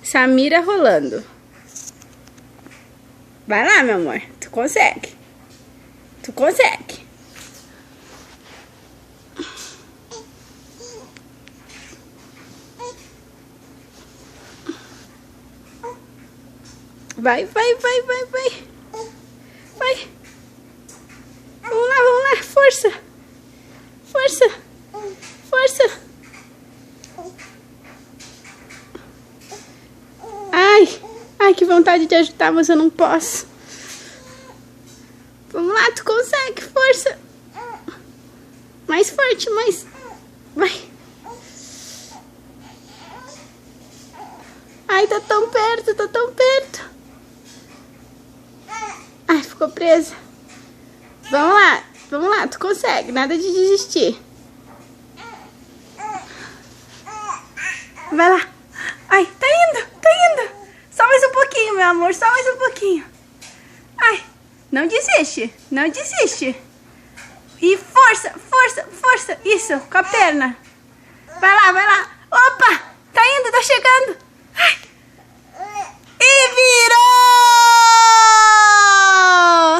Samira rolando. Vai lá, meu amor. Tu consegue. Tu consegue. Vai, vai, vai, vai, vai. Vai. Vamos lá, força. Força. Força. Ai, que vontade de ajudar, mas eu não posso. Vamos lá, tu consegue, força. Mais forte, mais. Vai. Ai, tá tão perto, tá tão perto. Ai, ficou presa. Vamos lá, tu consegue, nada de desistir. Vai lá. Ai, tá indo. Só mais um pouquinho, meu amor, só mais um pouquinho. Ai, não desiste, não desiste. E força, força, força. Isso, com a perna. Vai lá. Opa, tá indo, tá chegando.